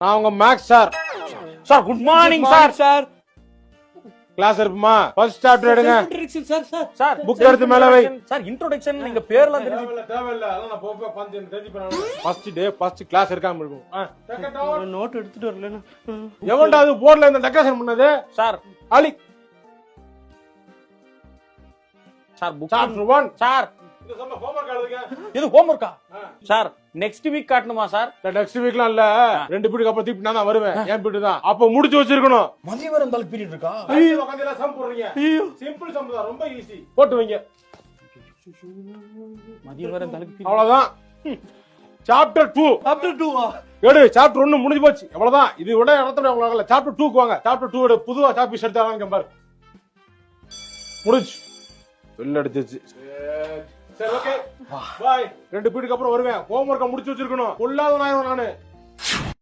நான் உங்க Max sir. Sir good morning sir. Class இருப்புமா? ஃபர்ஸ்ட் சாப்டர் எடுங்க. சார் புக் எடுத்து மேல வை. சார் இன்ட்ரோடக்ஷன் நீங்க பேர்லாம் தெரிஞ்சு தேவையில்ல. அதெல்லாம் நான் போய் பஞ்சு தெரிஞ்சு பண்ணணும். ஃபர்ஸ்ட் டே ஃபர்ஸ்ட் கிளாஸ் இருக்காம இருக்கும். நோட் எடுத்துட்டு வரல. எவன்டா அது போர்ட்ல இந்த டெக்கரேஷன் பண்ணது? Sir Ali. Sir book chapter 1. Sir இது நம்ம ஹோம்வொர்க் எழுதுங்க. இது ஹோம்வொர்க்கா? சார் நெக்ஸ்ட் வீக் காட்டணுமா சார்? நெக்ஸ்ட் வீக்லாம் இல்ல. 2 பீரியட் அப்புறம் திருப்பி நான் தான் வருவேன். ஏன் பீரியட் தான். அப்ப முடிச்சு வச்சிருக்கணும். மதியம் வரை இருந்தாலும் பீரியட் இருக்கா? ஐயோ உட்கார்ந்து சம் போடுறீங்க. சிம்பிள் சம் தான், ரொம்ப ஈஸி. போட்டு வைங்க. மதியம் வரை இருந்தாலும் அவ்வளவுதான். சாப்டர் 2. சாப்டர் 2வா? எடு. சாப்டர் 1 முடிஞ்சு போச்சு. அவ்வளவுதான். இது விட நடத்தணும் உங்களால. சாப்டர் 2க்கு வாங்க. சாப்டர் 2 ஓட புதுவா சாப்டர் எடுத்தாங்க பாரு. முடிஞ்சு. வெள்ள அடிச்சிச்சு. சரி ஓகே. பை. 2 பீரியட்க்கு அப்புறம் வருவேன். ஹோம்வொர்க்க முடிச்சு வச்சிருக்கணும். கொல்லாத நாயோ நானு.